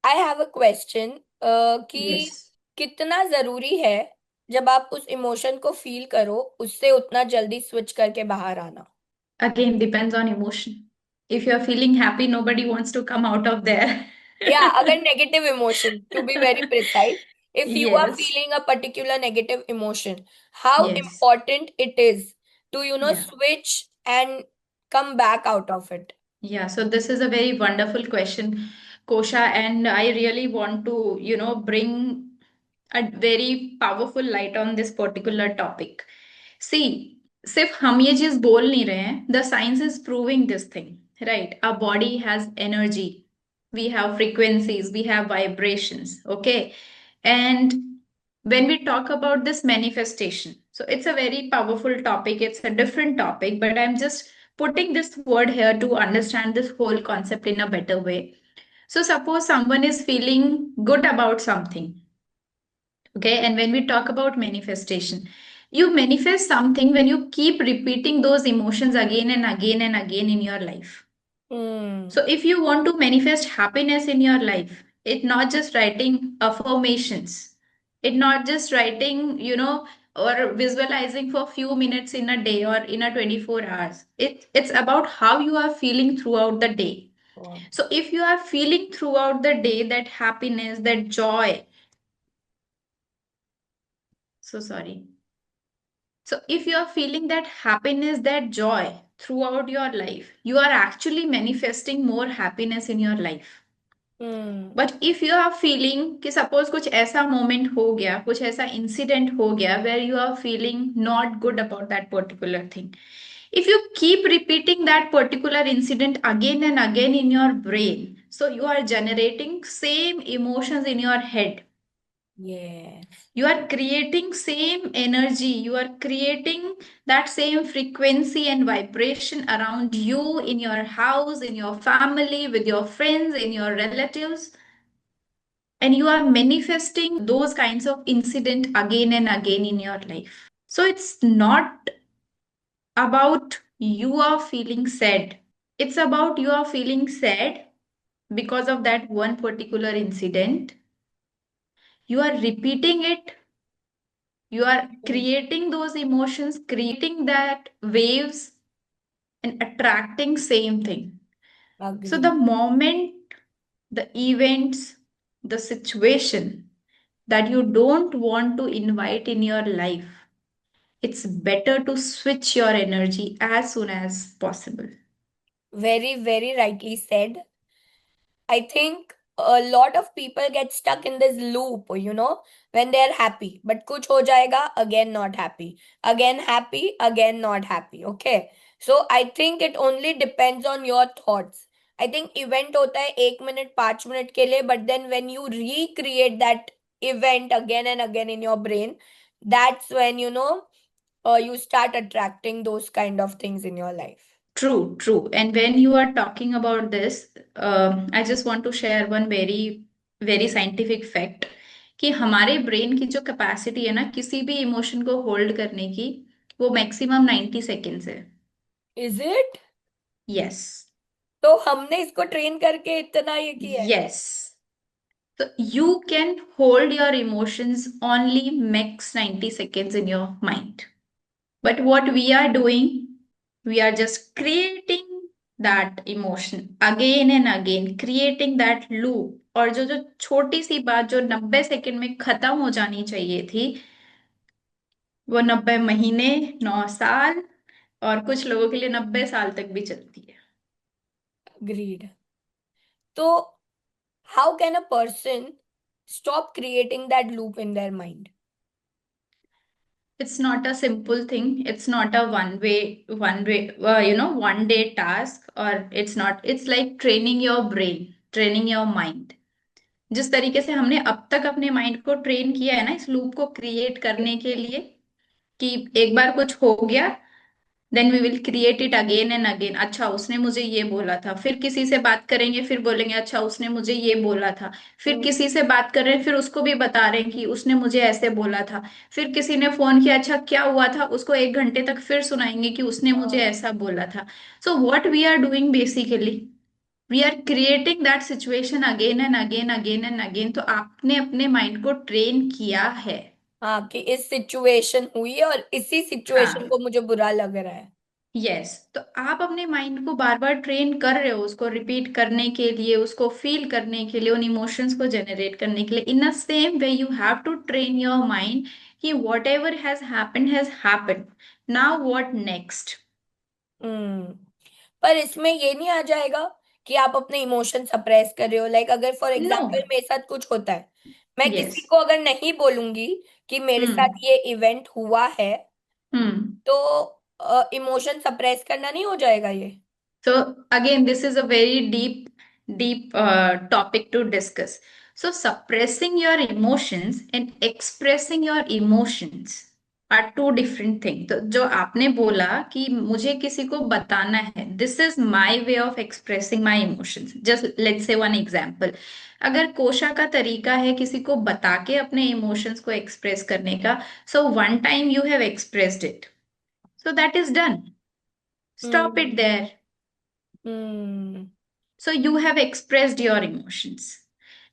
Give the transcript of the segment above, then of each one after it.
I have a question कि Yes. कितना जरूरी है जब आप उस इमोशन को फील करो उससे उतना जल्दी स्विच करके बाहर आना? Again, depends on emotion. If you're feeling happy, nobody wants to come out of there. या अगर negative emotion, to be very precise, if you are Yes. Feeling a particular negative emotion, how Yes. Important it is to Yeah. Switch and come back out of it? Yeah. So this is a very wonderful question, Kosha, and I really want to, bring a very powerful light on this particular topic. See, सिर्फ हम ये चीज बोल नहीं रहे हैं. The science is proving this thing, right? Our body has energy. We have frequencies. We have vibrations. Okay, and when we talk about this manifestation, so it's a very powerful topic. It's a different topic, but I'm just putting this word here to understand this whole concept in a better way. So suppose someone is feeling good about something. Okay, and when we talk about manifestation, you manifest something when you keep repeating those emotions again and again and again in your life. Hmm. So if you want to manifest happiness in your life, it not just writing affirmations, it not just writing, or visualizing for few minutes in a day or in a 24 hours. It's about how you are feeling throughout the day. So if you are feeling throughout the day that happiness, that joy, so sorry. So if you are feeling that happiness, that joy throughout your life, you are actually manifesting more happiness in your life. Hmm. But if you are feeling कि suppose कुछ ऐसा moment हो गया, कुछ ऐसा incident हो गया where you are feeling not good about that particular thing, if you keep repeating that particular incident again and again in your brain, so you are generating same emotions in your head. Yes. You are creating same energy, you are creating that same frequency and vibration around you, in your house, in your family, with your friends, in your relatives, and you are manifesting those kinds of incident again and again in your life. So it's not about you are feeling sad, it's about you are feeling sad because of that one particular incident. You are repeating it, you are creating those emotions, creating that waves, and attracting same thing. So Agree. the moment, the events, the situation that you don't want to invite in your life, it's better to switch your energy as soon as possible. Very, very rightly said. I think a lot of people get stuck in this loop, when they're happy. But kuch ho jayega, again not happy. Again happy, again not happy. Okay. So I think it only depends on your thoughts. I think event hota hai 1 minute, 5 minute ke liye, but then when you recreate that event again and again in your brain, that's when you start attracting those kind of things in your life. True, true. And when you are talking about this, I just want to share one very, very scientific fact कि हमारे brain की जो capacity है ना किसी भी emotion को hold करने की, वो मैक्सिमम 90 सेकेंड्स है. Is it? यस. तो हमने इसको ट्रेन करके इतना ये किया है? Yes. So you can hold your emotions only max 90 seconds in your mind. But what we are doing, we are just creating that emotion again and again, creating that loop. और जो जो छोटी सी बात जो 90 सेकंड में खत्म हो जानी चाहिए थी, वो 90 महीने, 9 साल, और कुछ लोगों के लिए 90 साल तक भी चलती है. Agreed. So, how can a person stop creating that loop in their mind? It's not a simple thing. It's not a one day task, or it's like training your brain, training your mind. जिस तरीके से हमने अब तक अपने mind को train किया है ना इस लूप को क्रिएट करने के लिए, कि एक बार कुछ हो गया, then we will create it again and again. अच्छा उसने मुझे ये बोला था, फिर किसी से बात करेंगे, फिर बोलेंगे अच्छा उसने मुझे ये बोला था, फिर Hmm. किसी से बात कर रहे हैं, फिर उसको भी बता रहे हैं कि उसने मुझे ऐसे बोला था, फिर किसी ने फोन किया, अच्छा क्या हुआ था, उसको 1 घंटे तक फिर सुनाएंगे कि उसने मुझे हाँ. ऐसा बोला था. So what we are doing basically, we are creating that situation again and again again and again, तो आपने अपने माइंड को ट्रेन किया है। हाँ, कि इस सिचुएशन हुई है और इसी सिचुएशन हाँ, को मुझे बुरा लग रहा है। यस, तो आप अपने माइंड को बार बार ट्रेन कर रहे हो उसको रिपीट करने के लिए, उसको फील करने के लिए, उन इमोशंस को जनरेट करने के लिए। In the same way you have to train your mind कि whatever has happened, now what next. Hmm. पर इसमें ये नहीं आ जाएगा कि आप अपने इमोशन सप्रेस कर रहे हो? लाइक अगर फॉर नो। एग्जांपल मेरे साथ कुछ होता है, मैं यस। किसी को अगर नहीं बोलूंगी कि मेरे हम्म। साथ ये इवेंट हुआ है, हम्म। तो इमोशन सप्रेस करना नहीं हो जाएगा ये? So again, this is a very deep topic to discuss. So suppressing your emotions and expressing your emotions are two different things. तो जो आपने बोला कि मुझे किसी को बताना है, this is my way of expressing my emotions. Just let's say one example. अगर कोशा का तरीका है किसी को बता के अपने इमोशंस को एक्सप्रेस करने का, so one time you have expressed it, so that is done. Stop it hmm. there. Hmm. So you have expressed your emotions.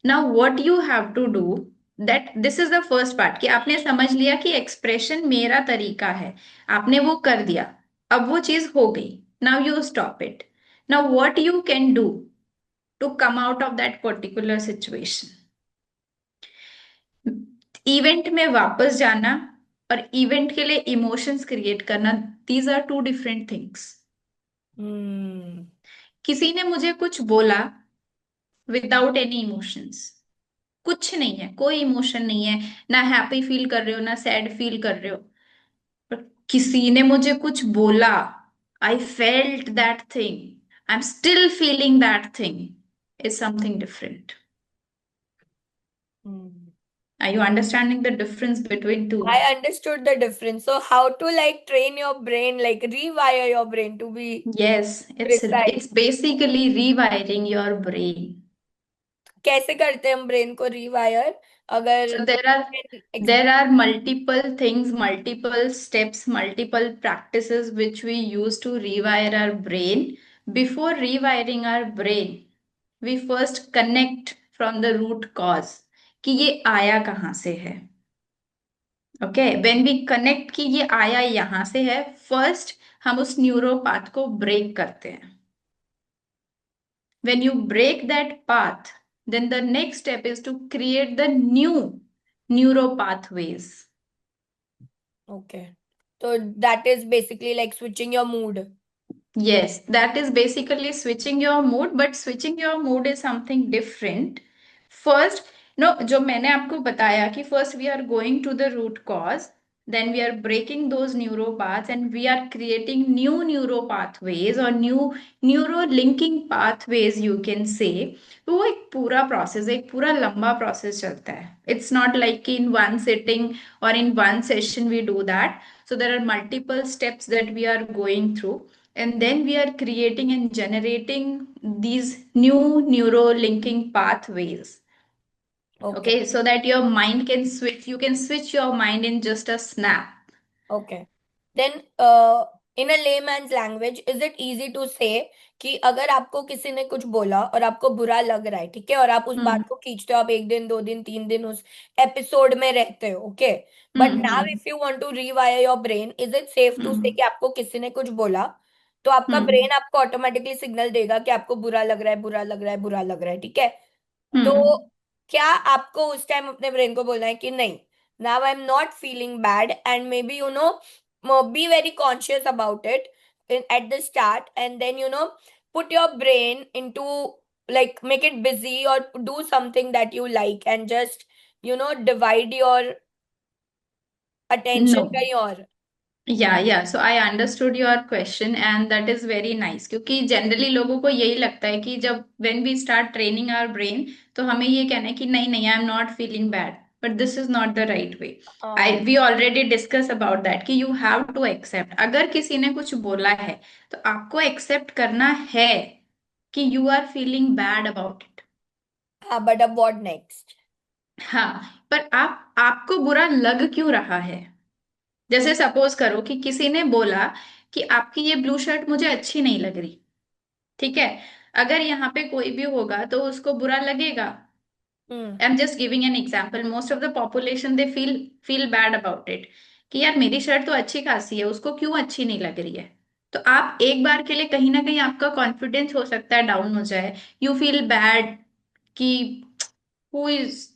Now what you have to do, that this is the first part कि आपने समझ लिया कि expression मेरा तरीका है, आपने वो कर दिया, अब वो चीज हो गई। Now you stop it. Now what you can do to come out of that particular situation? Event में वापस जाना और इवेंट के लिए इमोशंस क्रिएट करना, these are two different things. Hmm. किसी ने मुझे कुछ बोला विदाउट एनी इमोशंस, कुछ नहीं है, कोई इमोशन नहीं है, ना हैप्पी फील कर रहे हो ना सैड फील कर रहे हो, पर किसी ने मुझे कुछ बोला, I felt that thing, I am still feeling that thing, is something different. Hmm. Are you understanding the difference between two? I understood the difference. So how to like train your brain, like rewire your brain to be Yes, it's precise? basically rewiring your brain. कैसे करते हैं हम brain को rewire? अगर So there are multiple things, multiple steps, multiple practices which we use to rewire our brain. Before rewiring our brain, we first connect from the root cause कि ये आया कहाँ से है। ओके, व्हेन वी कनेक्ट कि ये आया यहाँ से है, फर्स्ट हम उस न्यूरोपाथ को ब्रेक करते हैं। When you break that path, then the next step is to create the new neuropathways. Okay, तो that is basically like switching your mood. Yes, that is basically switching your mood, but switching your mood is something different. First, no, जो मैंने आपको बताया कि first we are going to the root cause, then we are breaking those neuropaths and we are creating new neuropathways or new neuro linking pathways you can say. तो वो एक पूरा process, एक पूरा लंबा प्रोसेस चलता है. It's not like in one sitting or in one session we do that. So there are multiple steps that we are going through, and then we are creating and generating these new neuro linking pathways. Okay. Okay, so that your mind can switch, you can switch your mind in just a snap. Okay. Then in a layman's language is it easy to say कि अगर आपको किसी ने कुछ बोला और आपको बुरा लग रहा है, ठीक है, और आप उस हम्म. बात को खींचते हो, आप एक दिन, दो दिन, तीन दिन उस एपिसोड में रहते हो, okay, but now hmm. If you want to rewire your brain, is it safe to say hmm. कि आपको किसी ने कुछ बोला तो आपका हम्म. ब्रेन आपको ऑटोमेटिकली सिग्नल देगा कि आपको बुरा लग रहा है, बुरा लग रहा है, बुरा लग रहा है, ठीक है? हम्म. तो क्या आपको उस टाइम अपने ब्रेन को बोलना है कि नहीं, now I am not feeling bad, and may be be very conscious about it at the start, and then put your brain into, like, make it busy or do something that you like, and just divide your attention No. कहीं और. या so I understood your question and that is very nice, क्योंकि generally लोगों को यही लगता है कि जब when we start training our brain, तो हमें ये कहना है कि नहीं नहीं, I am not feeling bad, but this is not the right way. I हाँ. We already discuss about that कि यू हैव टू एक्सेप्ट, अगर किसी ने कुछ बोला है तो आपको एक्सेप्ट करना है कि you are feeling bad about it. हाँ, बट अब व्हाट नेक्स्ट? हाँ, पर आपको बुरा लग क्यों रहा है? जैसे सपोज करो कि किसी ने बोला कि आपकी ये ब्लू शर्ट मुझे अच्छी नहीं लग रही, ठीक है, अगर यहाँ पे कोई भी होगा तो उसको बुरा लगेगा। Hmm. I am just giving an example, most of the population they feel bad about it, कि यार मेरी शर्ट तो अच्छी खासी है, उसको क्यों अच्छी नहीं लग रही है। तो आप एक बार के लिए कहीं ना कहीं आपका कॉन्फिडेंस हो सकता है डाउन हो जाए, यू फील बैड कि हु इज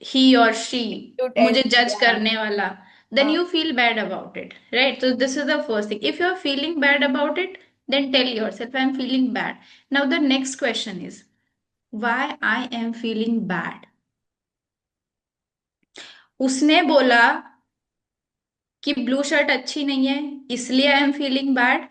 ही और शी, टू टेल। मुझे जज या। करने वाला, देन हाँ। You feel bad about it, right? So this is the first thing. If you are feeling bad about it, then tell yourself, I'm feeling bad. Now the next question is, why I am feeling bad? उसने बोला कि blue shirt अच्छी नहीं है, इसलिए आई am feeling bad,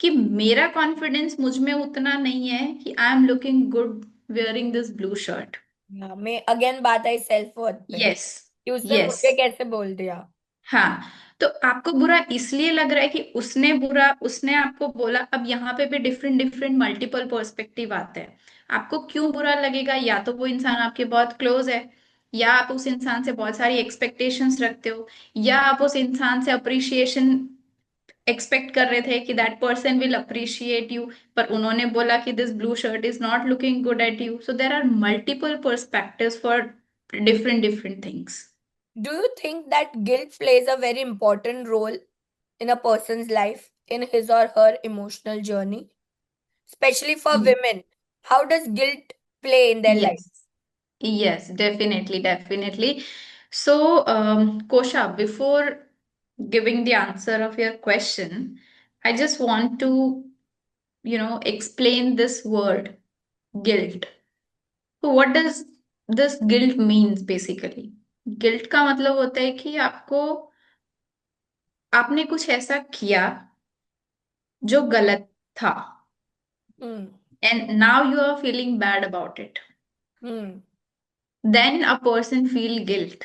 कि मेरा confidence मुझ में उतना नहीं है कि I am looking good wearing this blue shirt. हाँ, मैं अगेन बात आई सेल्फ वर्थ पे यस। कि उसने यस। मुझे कैसे बोल दिया। हाँ। तो आपको बुरा इसलिए लग रहा है कि उसने बुरा, उसने आपको बोला। अब यहाँ पे भी डिफरेंट डिफरेंट मल्टीपल पर्सपेक्टिव आते हैं। आपको क्यों बुरा लगेगा? या तो वो इंसान आपके बहुत क्लोज है, या आप उस इंसान से बहुत सारी एक्सपेक्टेशंस रखते हो, या आप उस इंसान से अप्रिशिएशन एक्सपेक्ट कर रहे थे कि that person will appreciate you, पर उन्होंने बोला कि this blue shirt is not looking good at you. So there are multiple perspectives for different different things. Do you think that guilt plays a very important role in a person's life, in his or her emotional journey? Especially for women. How does guilt play in their life? Yes. Yes, definitely, definitely. So, Kosha, before giving the answer of your question, I just want to, explain this word, guilt. So, what does this guilt means basically? Guilt का मतलब होता है कि आपको, आपने कुछ ऐसा किया जो गलत था, Hmm. and now you are feeling bad about it. Hmm. Then a person feel guilt,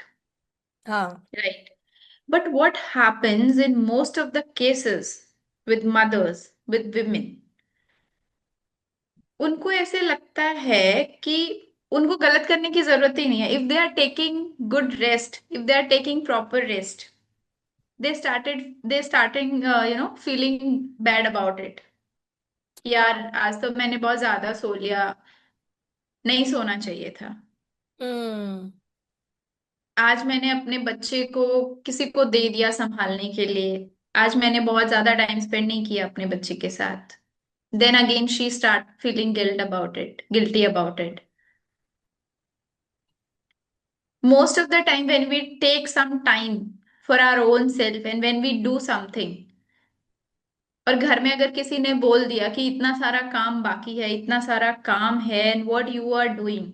हाँ. right? But what happens in most of the cases with mothers, with women, उनको ऐसे लगता है कि उनको गलत करने की जरूरत ही नहीं है। If they are taking good rest, if they are taking proper rest, they starting feeling bad about it. यार हाँ. आज तो मैंने बहुत ज्यादा सो लिया, नहीं सोना चाहिए था। Hmm. आज मैंने अपने बच्चे को किसी को दे दिया संभालने के लिए, आज मैंने बहुत ज्यादा टाइम स्पेंड नहीं किया अपने बच्चे के साथ। Then again she start feeling guilty about it. Most of the time when we take some time for our own self and when we do something, और घर में अगर किसी ने बोल दिया कि इतना सारा काम बाकी है, इतना सारा काम है, and what you are doing,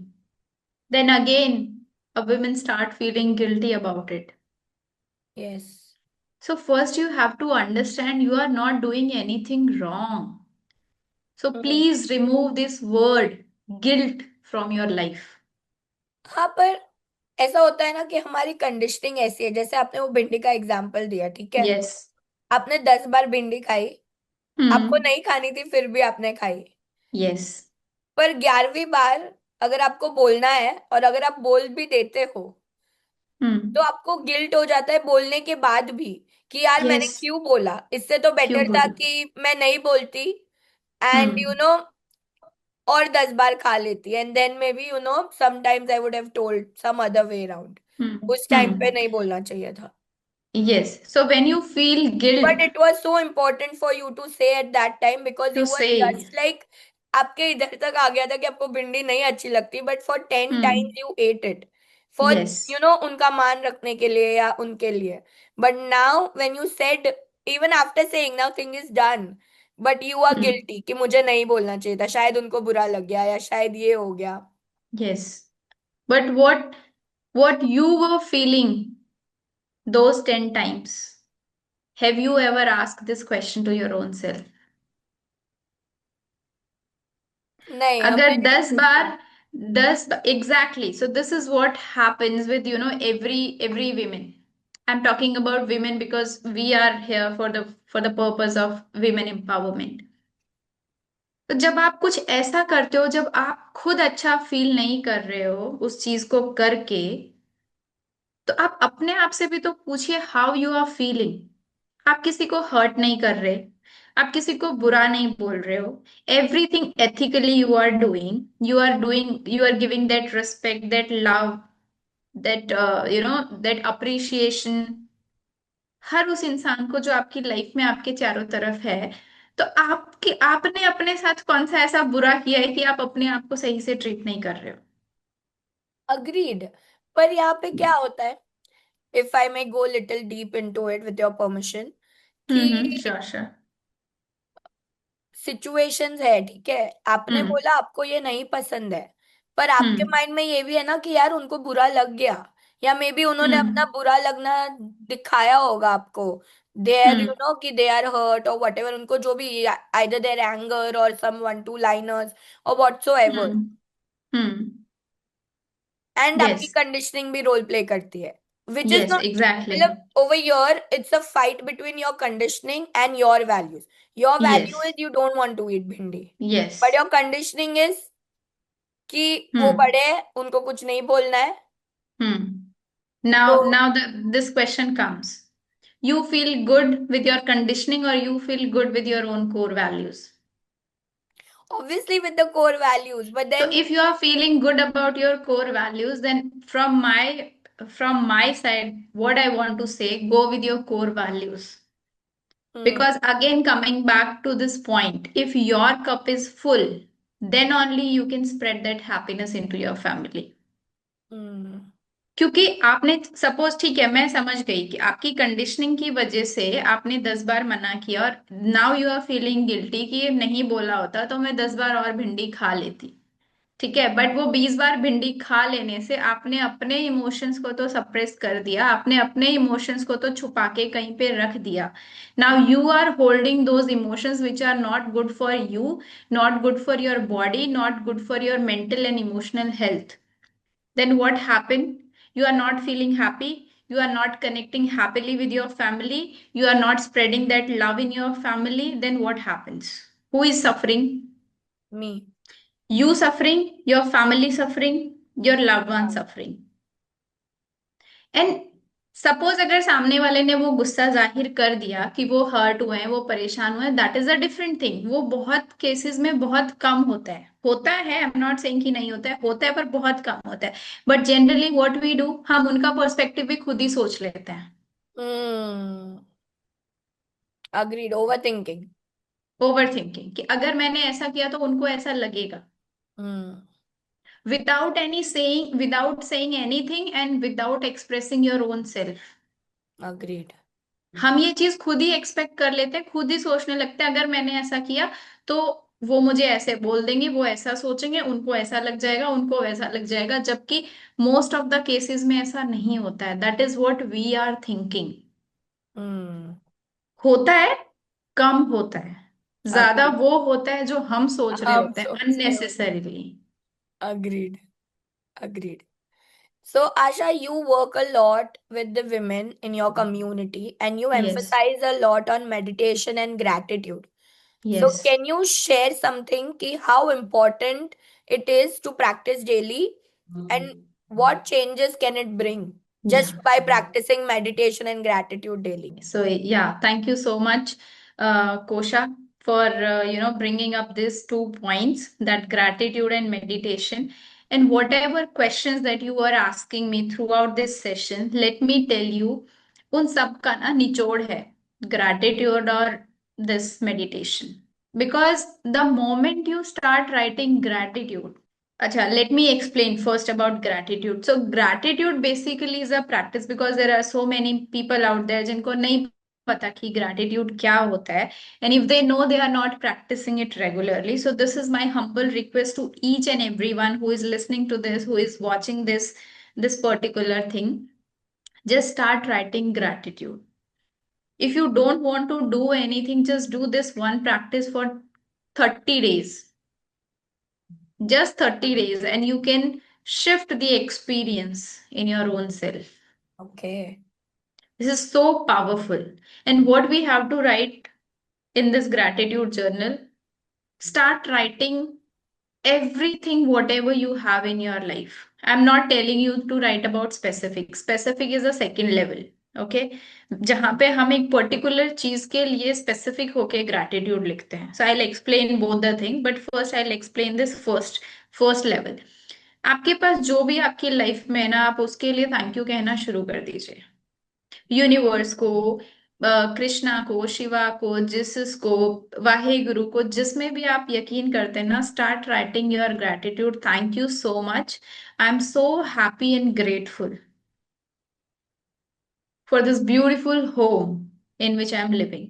then again a woman start feeling guilty about it. Yes. So first you have to understand you are not doing anything wrong. So Hmm. please remove this word guilt from your life. हाँ, पर ऐसा होता है ना कि हमारी conditioning ऐसी है, जैसे आपने वो भिंडी का एग्जाम्पल दिया, ठीक है। Yes. आपने 10 बार भिंडी खाई, आपको Hmm. नहीं खानी थी फिर भी आपने खाई। Yes. पर 11वीं बार अगर आपको बोलना है और अगर आप बोल भी देते हो, तो Hmm. आपको गिल्ट हो जाता है बोलने के बाद भी कि यार मैंने Yes. क्यों बोला, इससे तो क्यों बेटर था बोली? कि मैं नहीं बोलती एंड हम्म। और 10 बार खा लेती, and then maybe sometimes I would have told some other way around. उस टाइम पे हम्म। नहीं बोलना चाहिए था। Yes. So when you feel But guilt it was so important for you to say at that time because to you were say, just like, आपके इधर तक आ गया था कि आपको भिंडी नहीं अच्छी लगती, but for 10 times hmm, you ate it for yes, उनका मान रखने के लिए या उनके लिए। But now when you said, even after saying now thing is done, but you are hmm, guilty कि मुझे नहीं बोलना चाहिए था, शायद उनको बुरा लग गया या शायद ये हो गया। yes. But what you were feeling those 10 times? Have you ever asked this question to your own self? नहीं, हमने अगर नहीं 10 बार, पूछा। 10 exactly. So this is what happens with every women. I'm talking about women because we are here for the purpose of women empowerment. तो जब आप कुछ ऐसा करते हो, जब आप खुद अच्छा फील नहीं कर रहे हो उस चीज को करके, तो आप अपने आप से भी तो पूछिए हाउ यू आर फीलिंग। आप किसी को हर्ट नहीं कर रहे, आप किसी को बुरा नहीं बोल रहे हो, everything ethically you are doing, you are giving that respect, that love, that that appreciation हर उस इंसान को जो आपकी लाइफ में आपके चारों तरफ है। तो आपने अपने साथ कौन सा ऐसा बुरा किया है कि आप अपने आप को सही से ट्रीट नहीं कर रहे हो? अग्रीड। पर यहाँ पे क्या होता है, if I may go little deep into it with your permission, कि श्योर श्योर। सिचुएशंस है, ठीक है, आपने हम्म बोला आपको ये नहीं पसंद है, पर आपके हम्म माइंड में ये भी है ना कि यार उनको बुरा लग गया, या मे बी उन्होंने अपना हम्म बुरा लगना दिखाया होगा आपको, देयर हम्म कि दे आर हर्ट और वट एवर, उनको जो भी, आइदर देयर एंगर और सम वन टू लाइनर्स और whatsoever, hmm hmm and आपकी यस कंडीशनिंग भी रोल प्ले करती है, which is yes not, exactly. मतलब over your it's a fight between your conditioning and your values. Your yes value is you don't want to eat bhindi, yes. But your conditioning is कि वो हम्म बड़े हैं, उनको कुछ नहीं बोलना है। now तो now the this question comes, you feel good with your conditioning or you feel good with your own core values? Obviously with the core values, but So then if you are feeling good about your core values, then from my side, what I want to say, go with your core values. Because again, coming back to this point, if your cup is full, then only you can spread that happiness into your family. क्योंकि आपने suppose, ठीक है, मैं समझ गई कि आपकी conditioning की वजह से आपने 10 बार मना किया और now you are feeling guilty कि ये नहीं बोला होता तो मैं 10 बार और भिंडी खा लेती। ठीक है, बट वो 20 बार भिंडी खा लेने से आपने अपने इमोशंस को तो सप्रेस कर दिया, आपने अपने इमोशंस को तो छुपा के कहीं पे रख दिया। Now you are holding those emotions which are not good for you, not good for your body, not good for your mental and emotional health. Then what happened? You are not feeling happy, you are not connecting happily with your family, you are not spreading that love in your family. Then what happens? Who is suffering? Me. You suffering, your family suffering, your loved one suffering. And suppose अगर सामने वाले ने वो गुस्सा जाहिर कर दिया कि वो हर्ट हुए हैं, वो परेशान हुए हैं, that is a different thing. वो बहुत केसेस में बहुत कम होता है आई एम नॉट सेइंग कि नहीं होता है पर बहुत कम होता है। But generally what we do, हम उनका पर्सपेक्टिव भी खुद ही सोच लेते हैं। Hmm. Agreed, over thinking. Over thinking कि अगर मैंने ऐसा किया तो उनको ऐसा लगेगा, hmm. Without saying anything and without expressing your own self. Agreed. हम ये चीज खुद ही एक्सपेक्ट कर लेते हैं, खुद ही सोचने लगते हैं अगर मैंने ऐसा किया तो वो मुझे ऐसे बोल देंगे, वो ऐसा सोचेंगे, उनको ऐसा लग जाएगा, उनको वैसा लग जाएगा, जबकि मोस्ट ऑफ द केसेस में ऐसा नहीं होता है। That is what we are thinking. Hmm. होता है, कम होता है, ज्यादा अग्रीड। वो होता है जो हम सोच रहे हम होते हैं सोच रहे होते हैं। Unnecessarily. Agreed. Agreed. So, Asha, you work a lot with the women in your community and you yes emphasize a lot on meditation and gratitude. So, yes. can you share something ki how important it is to practice daily and what changes can it bring just by practicing meditation and gratitude daily? So yeah, thank you so much, Kosha, for bringing up these 2 points, that gratitude and meditation. And whatever questions that you are asking me throughout this session, let me tell you, उन सब का ना निचोड़ है gratitude और this meditation. Because the moment you start writing gratitude, Acha, let me explain first about gratitude. So gratitude basically is a practice because there are so many people out there जिनको नहीं पता कि gratitude क्या होता है, and if they know, they are not practicing it regularly. So this is my humble request to each and everyone who is listening to this, who is watching this particular thing. Just start writing gratitude. If you don't want to do anything, just do this one practice for 30 days, just 30 days, and you can shift the experience in your own self. Okay. This is so powerful. And what we have to write in this gratitude journal, start writing everything, whatever you have in your life. I'm not telling you to write about specific is a second level. Okay, जहां पे हम एक particular चीज के लिए specific होके gratitude लिखते हैं. So I explain both the thing, but first I explain this first first level. आपके पास जो भी आपकी लाइफ में है ना, आप उसके लिए थैंक यू कहना शुरू कर दीजिए. यूनिवर्स को, कृष्णा को, शिवा को, जीसस को, वाहे गुरु को, जिसमें भी आप यकीन करते हैं ना, start writing your gratitude. Thank you so much. I am so happy and grateful for this beautiful home in which I'm living.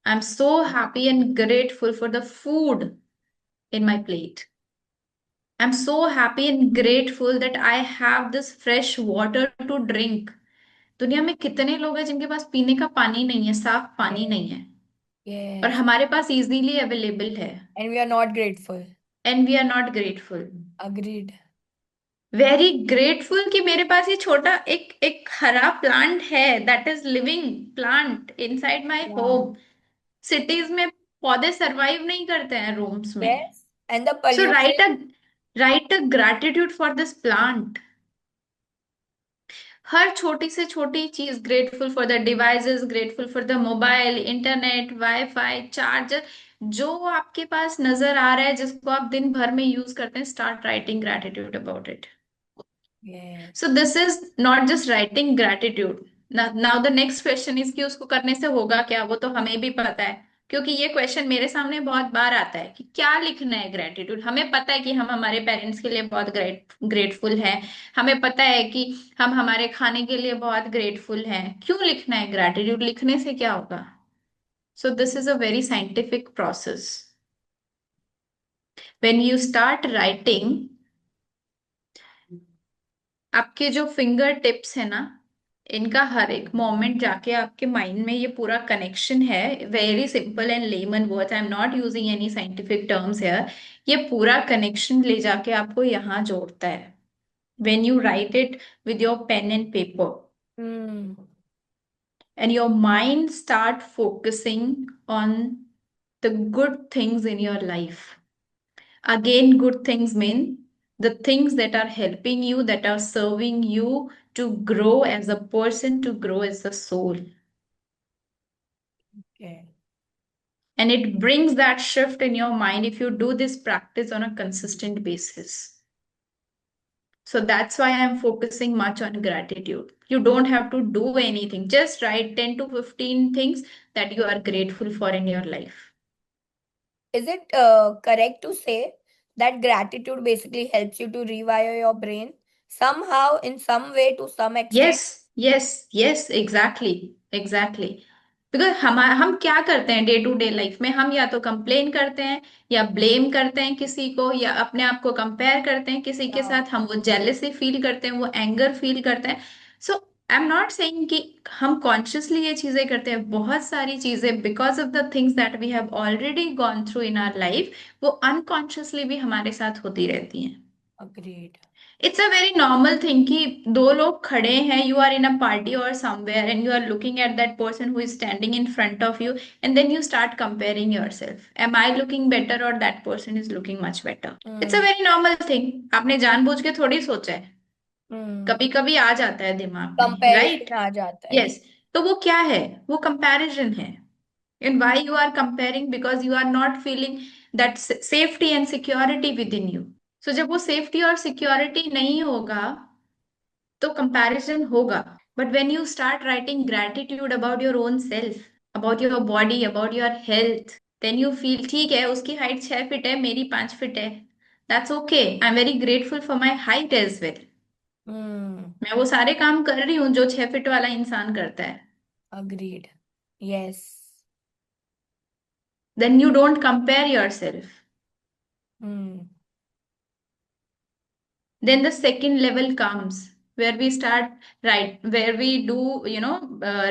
I'm so happy and grateful for the food in my plate. I'm so happy and grateful that I have this fresh water to drink. दुनिया में कितने लोग हैं जिनके पास पीने का पानी नहीं है, साफ पानी नहीं है, और Yes. हमारे पास इजीली अवेलेबल है. And we are not grateful. And we are not grateful. Agreed. Very grateful कि मेरे पास ये छोटा एक एक हरा प्लांट है, that is living plant inside my Yeah. Home. Cities में पौधे सरवाइव नहीं करते हैं रूम्स में. Yes. And the so pollution. Write a gratitude for this plant. हर छोटी से छोटी चीज, grateful for the devices, grateful for the mobile, internet, wifi, charger, जो आपके पास नजर आ रहा है जिसको आप दिन भर में यूज करते हैं, start writing gratitude about it. Yes. So this is not just writing gratitude. Now the next question is कि उसको करने से होगा क्या, वो तो हमें भी पता है, क्योंकि ये क्वेश्चन मेरे सामने बहुत बार आता है कि क्या लिखना है ग्रेटिट्यूड. हमें पता है कि हम हमारे पेरेंट्स के लिए बहुत ग्रेटफुल हैं. हमें पता है कि हम हमारे खाने के लिए बहुत ग्रेटफुल हैं. क्यों लिखना है ग्रेटिट्यूड, लिखने से क्या होगा? So this is a very scientific process. When you start writing, आपके जो फिंगर टिप्स है ना, इनका हर एक मोमेंट जाके आपके माइंड में ये पूरा कनेक्शन है. Very simple and layman words, I am not using any scientific terms here. ये पूरा कनेक्शन ले जाके आपको यहाँ जोड़ता है. When you write it with your pen and paper, Hmm. And your mind start focusing on the good things in your life. Again, good things mean the things that are helping you, that are serving you to grow as a person, to grow as a soul. Okay. And it brings that shift in your mind if you do this practice on a consistent basis. So that's why I'm focusing much on gratitude. You don't have to do anything, just write 10 to 15 things that you are grateful for in your life. Is it correct to say that gratitude basically helps you to rewire your brain somehow, in some way, to some extent? Yes exactly exactly. Because हम क्या करते हैं day to day life में, हम या तो complain करते हैं, या ब्लेम करते हैं किसी को, या अपने आप को कंपेयर करते हैं किसी के Yeah. साथ. हम वो जेलेसी फील करते हैं, वो एंगर फील करते हैं. So I am not saying कि हम कॉन्शियसली ये चीजें करते हैं. बहुत सारी चीजें, because of the things that we have already gone through in our life, वो अनकॉन्शियसली भी हमारे साथ होती रहती हैं. Agreed. It's a very normal thing कि दो लोग खड़े हैं, you are in a party or somewhere, and you are looking at that person who is standing in front of you, and then you start comparing your self. Am I looking better or that person is looking much better? It's a Hmm. Very normal thing. आपने जानबूझ के थोड़ी सोचा है, Hmm. कभी कभी आ जाता है दिमाग में, राइट? कंपैरिजन आ जाता है. यस. तो वो क्या है? वो कंपैरिजन है. And why you are comparing? Because you are not feeling that safety and security with in you. So जब वो सेफ्टी और सिक्योरिटी नहीं होगा, तो कंपैरिजन होगा. But when you start writing gratitude about your own self, about your body, about your health, then you feel ठीक है, उसकी हाइट 6 फीट है, मेरी 5 फीट है, that's okay. I am very grateful for my height as well. Hmm. मैं वो सारे काम कर रही हूँ जो 6 फीट वाला इंसान करता है. Agreed. Yes. Then you don't compare yourself. Hmm. Then the second level comes where we start, right, where we do,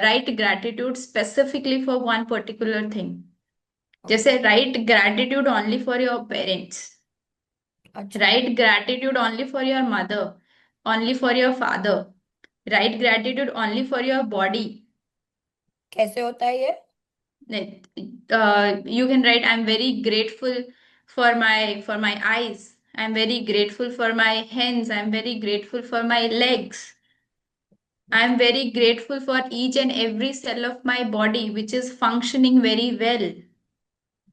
write gratitude specifically for one particular thing. Okay. जैसे write gratitude only for your parents, अच्छा. write gratitude only for your mother, only for your father, write gratitude only for your body. कैसे होता है ये? You can write, I'm very grateful for my eyes, I'm very grateful for my hands, I'm very grateful for my legs. I am very grateful for each and every cell of my body which is functioning very well.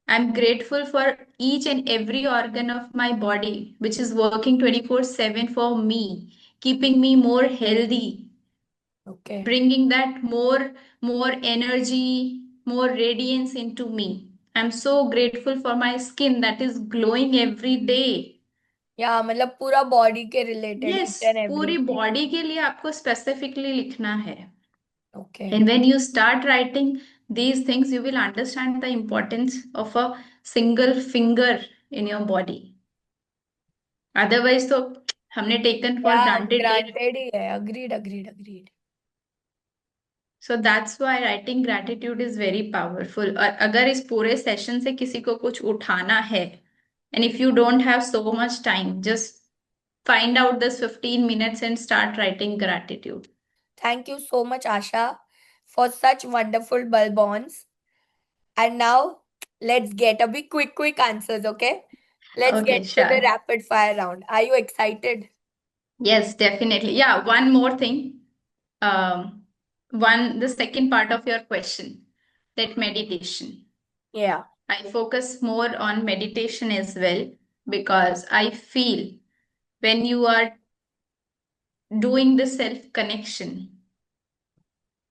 I'm grateful for each and every organ of my body which is working 24/7 for me, keeping me more healthy, Okay. bringing that more energy, more radiance into me. I'm so grateful for my skin that is glowing every day. या मतलब पूरा body के related yes, each and पूरी everything. Body के लिए आपको specifically लिखना है. Okay. And when you start writing these things, you will understand the importance of a single finger in your body. Otherwise, तो हमने taken for या granted कि ग्रांटेड ही है. Agreed agreed agreed. so that's why writing gratitude is very powerful. और अगर इस पूरे session से किसी को कुछ उठाना है, and if you don't have so much time, just find out this 15 minutes and start writing gratitude. Thank you so much, Asha, for such wonderful bulbons. And now let's get a bit quick answers, okay? Let's get Okay, to the sure. rapid fire round. Are you excited? Yes, definitely. Yeah, one more thing. Um, the second part of your question, that meditation. Yeah. I focus more on meditation as well because I feel when you are doing the self connection,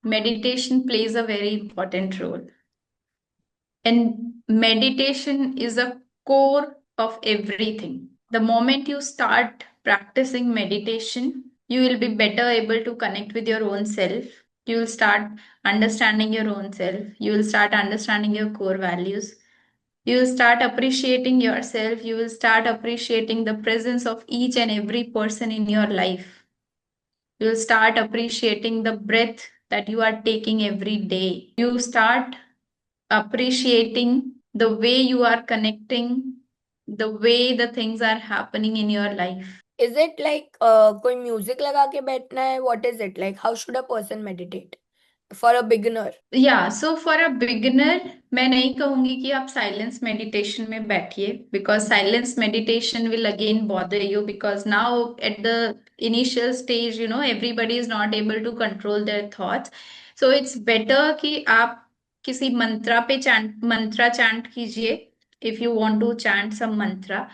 meditation plays a very important role. And meditation is a core of everything. The moment you start practicing meditation, you will be better able to connect with your own self. You will start understanding your own self. You will start understanding your core values. You will start appreciating yourself. You will start appreciating the presence of each and every person in your life. You will start appreciating the breath that you are taking every day. You start appreciating the way you are connecting, the way the things are happening in your life. Is it like कोई music लगा के बैठना है? What is it like? How should a person meditate for a beginner? या so for a beginner मैं नहीं कहूंगी कि आप साइलेंस मेडिटेशन में बैठिए because silence meditation will again bother you because now at the initial stage everybody is not able to control their thoughts. So it's better कि आप किसी मंत्रा चैंट कीजिए. If you want to chant some mantra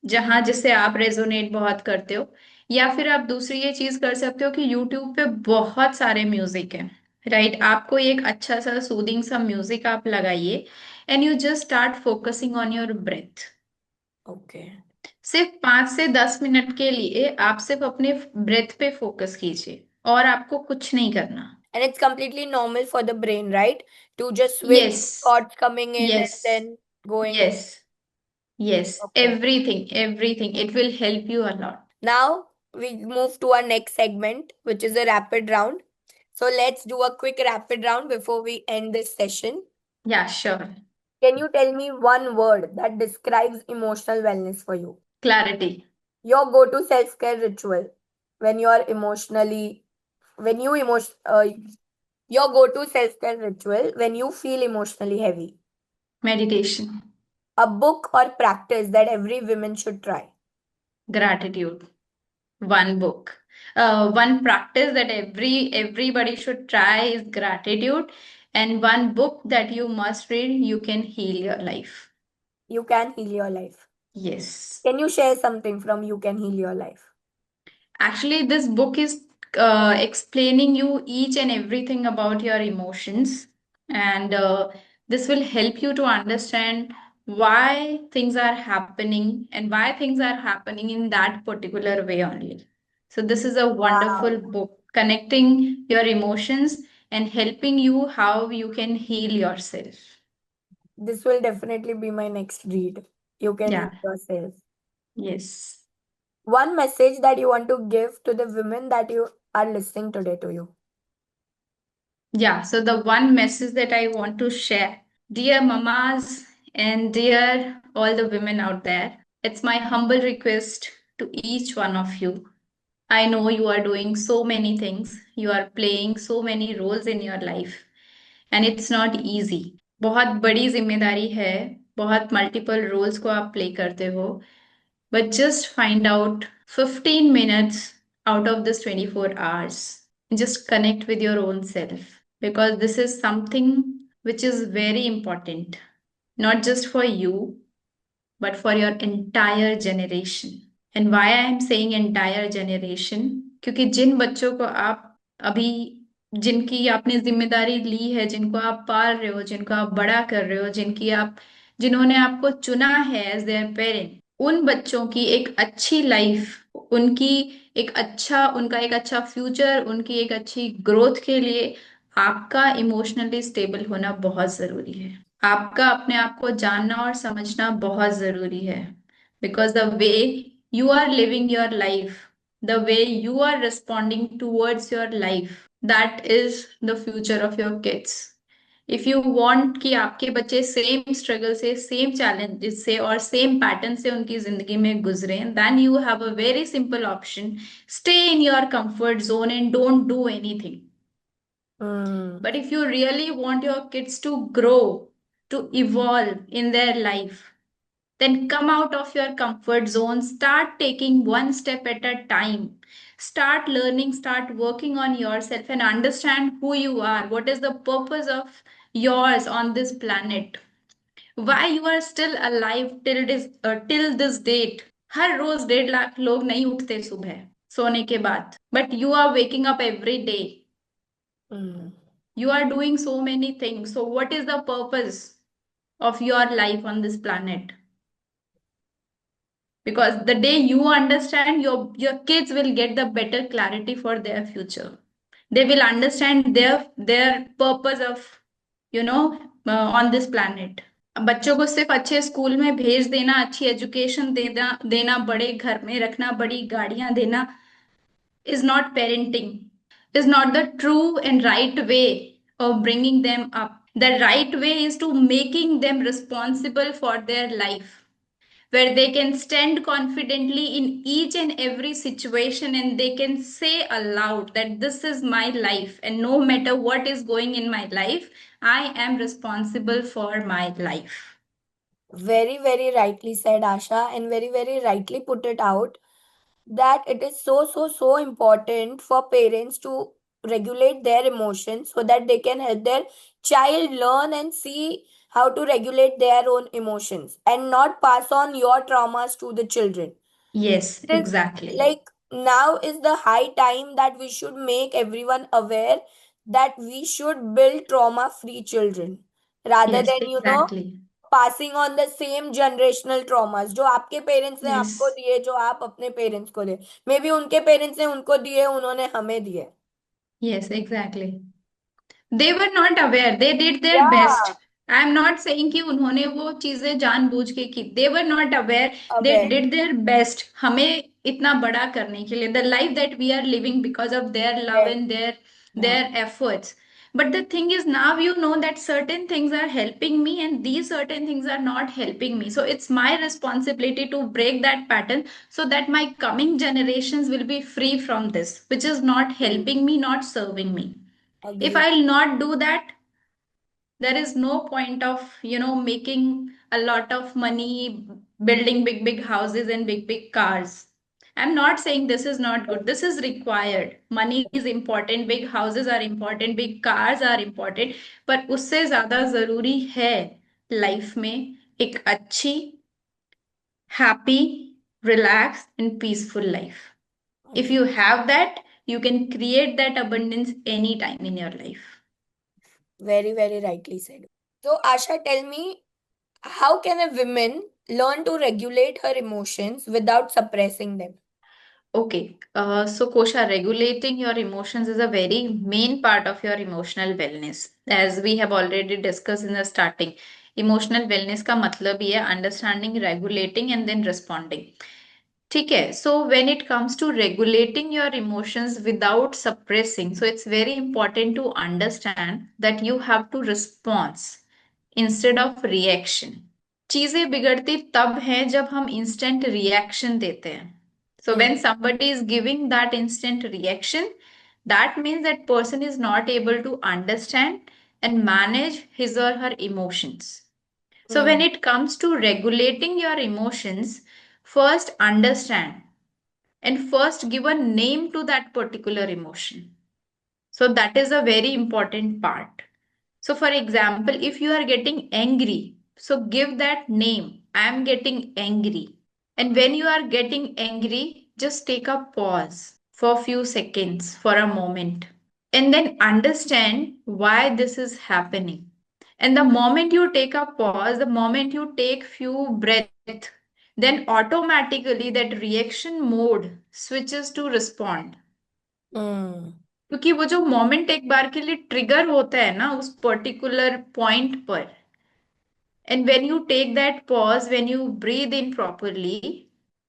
जहां जिससे आप resonate बहुत करते हो. या फिर आप दूसरी ये चीज कर सकते हो कि यूट्यूब पे बहुत सारे म्यूजिक है. राइट आपको एक अच्छा सा सूदिंग सा म्यूजिक आप लगाइए and you just start focusing on your breath. Okay. सिर्फ 5 से 10 मिनट के लिए आप सिर्फ अपने ब्रेथ पे फोकस कीजिए और आपको कुछ नहीं करना. And it's completely normal for the brain, right? To just switch yes. thoughts coming in and yes. then going. Yes. Yes. Okay. Everything it will help you a lot. Now we move to our next segment, which is a rapid round. So let's do a quick rapid round before we end this session. या sure. Can you tell me one word that describes emotional wellness for you? Clarity. Your go-to self-care ritual when you're emotionally, when you emotion, your go-to self-care ritual when you feel emotionally heavy. Meditation. A book or practice that every woman should try. Gratitude. One book. One practice that everybody should try is gratitude, and one book that you must read. You can heal your life. You can heal your life. Yes. Can you share something from You Can Heal Your Life? Actually, this book is explaining you each and everything about your emotions, and this will help you to understand why things are happening and why things are happening in that particular way only. So, this is a wonderful Wow. book connecting your emotions and helping you how you can heal yourself. This will definitely be my next read. You Can Heal Yeah, Yourself. yes. One message that you want to give to the women that you are listening today to you. Yeah, so the one message that I want to share, dear mamas and dear all the women out there, it's my humble request to each one of you. I know you are doing so many things, you are playing so many roles in your life, and it's not easy. बहुत बड़ी जिम्मेदारी है, बहुत multiple roles को आप play करते हो, but just find out 15 minutes out of this 24 hours. just connect with your own self, because this is something which is very important, not just for you, but for your entire generation. And why I am saying entire generation, क्योंकि जिन बच्चों को आप अभी, जिनकी आपने जिम्मेदारी ली है, जिनको आप पाल रहे हो, जिनको आप बड़ा कर रहे हो, जिन्होंने आपको चुना है एज देयर पेरेंट, उन बच्चों की एक अच्छी लाइफ, उनका एक अच्छा फ्यूचर, उनकी एक अच्छी ग्रोथ के लिए आपका इमोशनली स्टेबल होना बहुत जरूरी है। आपका अपने आप को जानना और समझना बहुत जरूरी है, because the way you are living your life, the way you are responding towards your life, that is the future of your kids. If you want कि आपके बच्चे सेम स्ट्रगल से, सेम चैलेंजेस से और सेम पैटर्न से उनकी जिंदगी में गुजरे, then you have a very simple option: stay in your comfort zone and don't do anything. Hmm. But if you really want your kids to grow, to evolve in their life, then come out of your comfort zone, start taking one step at a time. Start learning, start working on yourself, and understand who you are. What is the purpose of yours on this planet? Why you are still alive till this date? हर रोज 1.5 लाख लोग नहीं उठते सुबह सोने के बाद, but you are waking up every day. Hmm. You are doing so many things. So, what is the purpose of your life on this planet? Because the day you understand, your kids will get the better clarity for their future. They will understand their purpose of, on this planet. बच्चों को सिर्फ अच्छे school में भेज देना, अच्छी education देना, बड़े घर में रखना, बड़ी गाड़ियां देना is not parenting, is not the true and right way of bringing them up. The right way is to making them responsible for their life, where they can stand confidently in each and every situation, and they can say aloud that this is my life, and no matter what is going in my life, I am responsible for my life. Very, very rightly said, Asha, and very, very rightly put it out that it is so, so, so important for parents to regulate their emotions so that they can help their child learn and see how to regulate their own emotions and not pass on your traumas to the children. Yes, It is exactly. like now is the high time that we should make everyone aware that we should build trauma free children rather Yes, than exactly. passing on the same generational traumas जो आपके parents ने आपको Yes, दिए जो आप अपने parents को दे may be उनके पेरेंट्स ने उनको दिए उन्होंने हमें दिए yes, exactly. They were not aware, they did their best. या I am not saying कि उन्होंने वो चीजें जानबूझ के की. They were not aware, they aware did their best हमें इतना बड़ा करने के लिए, the life that we are living because of their love yes and या their efforts. But the thing is, now you know that certain things are helping me and these certain things are not helping me, so it's my responsibility to break that pattern so that my coming generations will be free from this, which is not helping me, not serving me. If agree I'll not do that, there is no point of, making a lot of money, building big houses and big cars. I'm not saying this is not good, this is required. Money is important, big houses are important, big cars are important, पर उससे ज्यादा जरूरी है life में एक अच्छी, happy, relaxed and peaceful life. If agree you have that, you can create that abundance anytime in your life. very very rightly said so Asha tell me how can a woman learn to regulate her emotions without suppressing them Okay, so Kosha, regulating your emotions is a very main part of your emotional wellness. As we have already discussed in the starting, emotional wellness का मतलब ही है understanding, regulating and then responding. ठीक है, so when it comes to regulating your emotions without suppressing, so it's very important to understand that you have to response instead of reaction. चीजें बिगड़ती तब है जब हम इंस्टेंट रिएक्शन देते हैं. So hmm. when somebody is giving that instant reaction, that means that person is not able to understand and manage his or her emotions. So when Hmm. it comes to regulating your emotions, first understand and first give a name to that particular emotion. So that is a very important part. So for example, if you are getting angry, so give that name. I am getting angry. And when you are getting angry, just take a pause for a few seconds, for a moment, and then understand why this is happening. And the moment you take a pause, the moment you take few breath, then automatically that reaction mode switches to respond. Hmm. क्योंकि वो जो moment एक बार के लिए trigger होता है ना उस पर्टिकुलर पॉइंट पर, and when you take that pause, when you breathe in properly,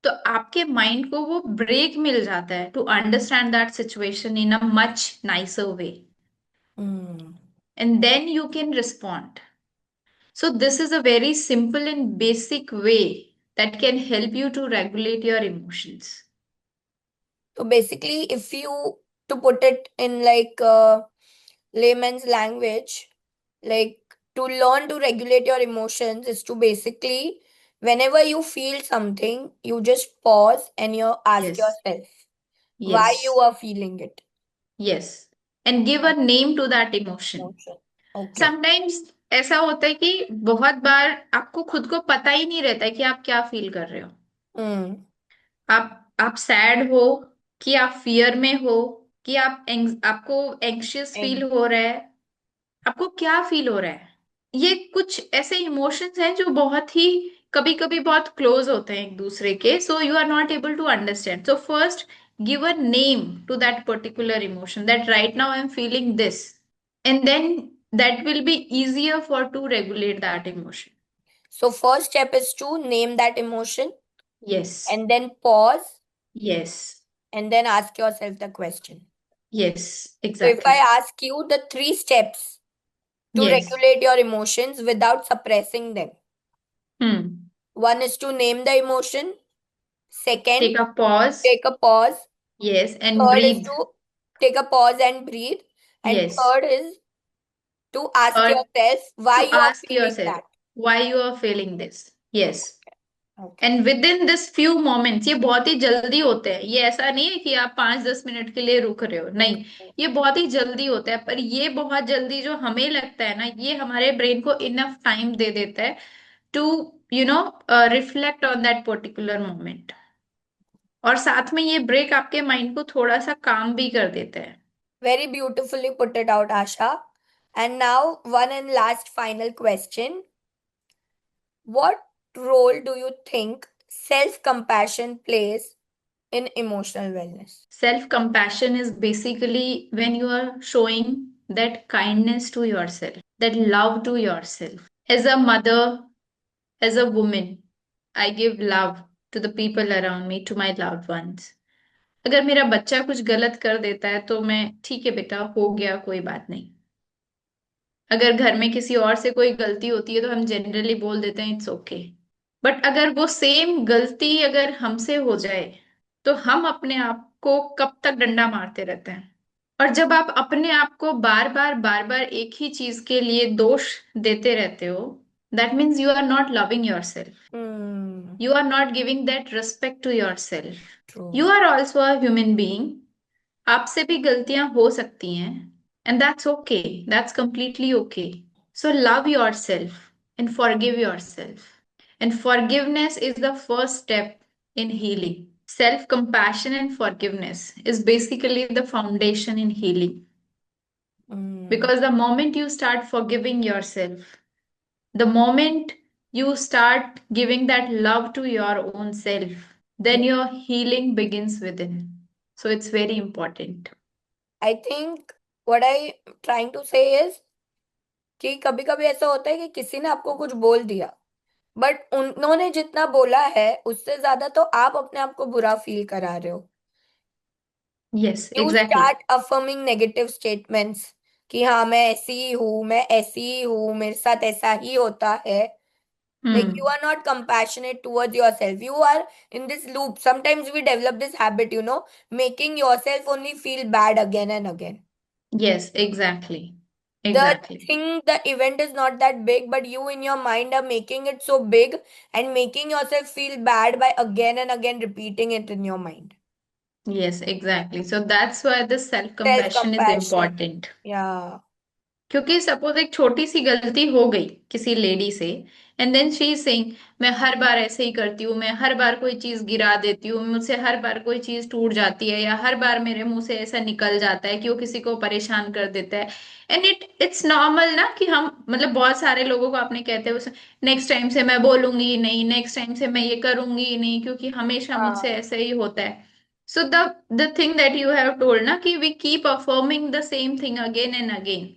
तो आपके माइंड को वो ब्रेक मिल जाता है to understand that situation in a much nicer way, Hmm. And then you can respond. So this is a very simple and basic way that can help you to regulate your emotions. So basically, if you to put it in like layman's language, like to learn to regulate your emotions is to basically, whenever you feel something, you just pause and you ask Yes. yourself why you Yes. are feeling it. Yes. And give a name to that emotion. Emotion. Okay. Sometimes ऐसा होता है कि बहुत बार आपको खुद को पता ही नहीं रहता है कि आप क्या फील कर रहे हो. Hmm. आप सैड हो, कि आप फियर में हो, कि आपको एंग्शियस फील Egg. हो रहा है, आपको क्या फील हो रहा है. ये कुछ ऐसे इमोशंस हैं जो बहुत ही कभी कभी बहुत क्लोज होते हैं एक दूसरे के, so you are not able to understand. So first give a name to that particular emotion, that right now I am feeling this, and then that will be easier for to regulate that emotion. So first step is to name that emotion Yes. and then pause Yes. and then ask yourself the question. Yes, So if I exactly. ask you the three steps to Yes. regulate your emotions without suppressing them. Hmm. One is to name the emotion. Second, Take a pause. take a pause. Yes, and Third is breathe. to take a pause and breathe. And Yes. third is to ask Or yourself why to you are ask feeling yourself that. why you are feeling this. Yes. Okay. And with in this few moments, ये बहुत ही जल्दी होते हैं, ये ऐसा नहीं है कि आप 5-10 मिनट के लिए रुक रहे हो, नहीं. ये बहुत ही जल्दी होता है, पर ये बहुत जल्दी जो हमें लगता है ना, ये हमारे ब्रेन को इनफ टाइम दे देता है to you know reflect on that particular moment. और साथ में ये ब्रेक आपके माइंड को थोड़ा सा काम भी कर देता है. Very beautifully put it out, Asha. And now, one and last final question. What role do you think self compassion plays in emotional wellness? Self compassion is basically when you are showing that kindness to yourself, that love to yourself. As a mother, as a woman, I give love to the people around me, to my loved ones. अगर मेरा बच्चा कुछ गलत कर देता है तो मैं, ठीक है बेटा, हो गया, कोई बात नहीं. अगर घर में किसी और से कोई गलती होती है तो हम जनरली बोल देते हैं इट्स ओके. बट अगर वो सेम गलती अगर हमसे हो जाए, तो हम अपने आप को कब तक डंडा मारते रहते हैं. और जब आप अपने आप को बार बार एक ही चीज के लिए दोष देते रहते हो, that means you are not loving yourself. Hmm. You are not giving that respect to yourself. You True. are also a human being. आपसे भी गलतियां हो सकती हैं, and that's okay. That's completely okay. So love yourself and forgive yourself. And forgiveness is the first step in healing. Self compassion and forgiveness is basically the foundation in healing. Hmm. Because the moment you start forgiving yourself, the moment you start giving that love to your own self, then Yeah. your healing begins within. So it's very important. I think what I trying to say is कि कभी कभी ऐसा होता है कि किसी ने आपको कुछ बोल दिया बट उन्होंने जितना बोला है उससे ज्यादा तो आप अपने आप को बुरा फील करा रहे हो. Yes, you exactly. Start affirming negative statements कि हाँ मैं ऐसी ही हूँ, मैं ऐसी ही हूँ, मेरे साथ ऐसा ही होता है. Like you Hmm. are not compassionate towards yourself. You are in this loop. Sometimes we develop this habit, making yourself only feel bad again and again. Yes, exactly. The Exactly. thing, the event is not that big, but you in your mind are making it so big and making yourself feel bad by again and again repeating it in your mind. Yes, exactly. So that's why the self Self compassion is compassion. important. Yeah. क्योंकि suppose एक छोटी सी गलती हो गई किसी lady से, and then she is saying मैं हर बार ऐसे ही करती हूँ, मैं हर बार कोई चीज गिरा देती हूँ, मुझसे हर बार कोई चीज टूट जाती है, या हर बार मेरे मुंह से ऐसा निकल जाता है कि वो किसी को परेशान कर देता है। एंड इट्स नॉर्मल ना कि हम मतलब बहुत सारे लोगों को आपने कहते हैं नेक्स्ट टाइम से मैं बोलूंगी ही नहीं, नेक्स्ट टाइम से मैं ये करूंगी ही नहीं, क्योंकि हमेशा मुझसे हाँ। ऐसे ही होता है। So the thing that you have told ना कि we keep affirming the same thing again and again,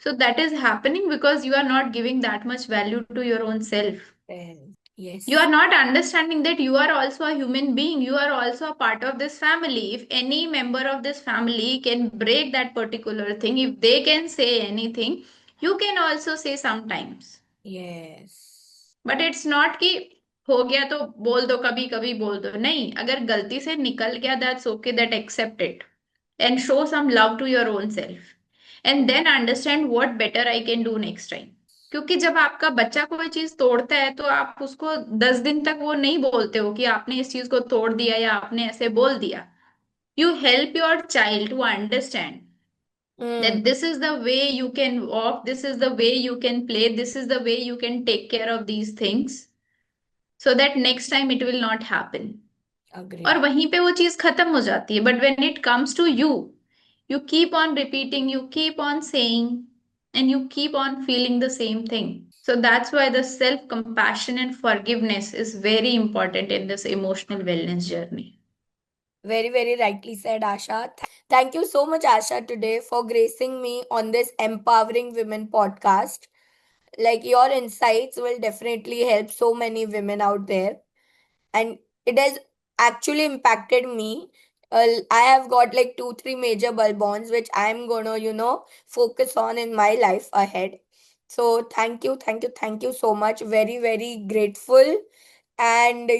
so that is happening because you are not giving that much value to your own self. You are Yes. not understanding that you are also a human being. You are also a part of this family. If any member of this family can break that particular thing, if they can say anything, you can also say sometimes. Yes. But it's not कि हो गया तो बोल दो, कभी कभी बोल दो, नहीं, अगर गलती से निकल गया that's okay, that accept it and show some love to your own self, and then understand what better I can do next time. क्योंकि जब आपका बच्चा कोई चीज तोड़ता है तो आप उसको 10 दिन तक वो नहीं बोलते हो कि आपने इस चीज को तोड़ दिया या आपने ऐसे बोल दिया। You help your child to understand Hmm. that this is the way you can walk, this is the way you can play, this is the way you can take care of these things, so that next time it will not happen. और Agree. वहीं पे वो चीज खत्म हो जाती है, but when it comes to you, you keep on repeating, you keep on saying, and you keep on feeling the same thing. So that's why the self compassion and forgiveness is very important in this emotional wellness journey. Very, very rightly said, Asha. Thank you so much, Asha, today for gracing me on this Empowering Women podcast. Like, your insights will definitely help so many women out there. And it has actually impacted me. I have got like 2, 3 major bulb bonds, which I'm gonna, focus on in my life ahead. So, thank you, thank you, thank you so much. Very, very grateful. And,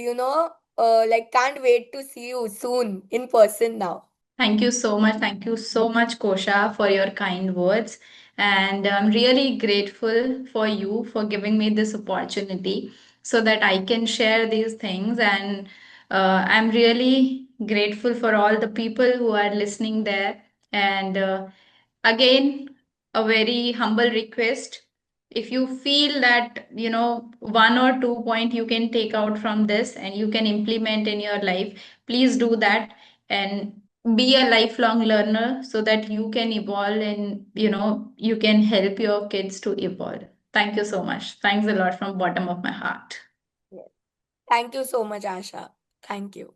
like, can't wait to see you soon in person now. Thank you so much. Thank you so much, Kosha, for your kind words. And I'm really grateful for you for giving me this opportunity so that I can share these things. And I'm really grateful for all the people who are listening there. And again, a very humble request. If you feel that, one or two point you can take out from this and you can implement in your life, please do that. And be a lifelong learner so that you can evolve and you can help your kids to evolve. Thank you so much. Thanks a lot from bottom of my heart. Yes. Thank you so much, Asha. Thank you.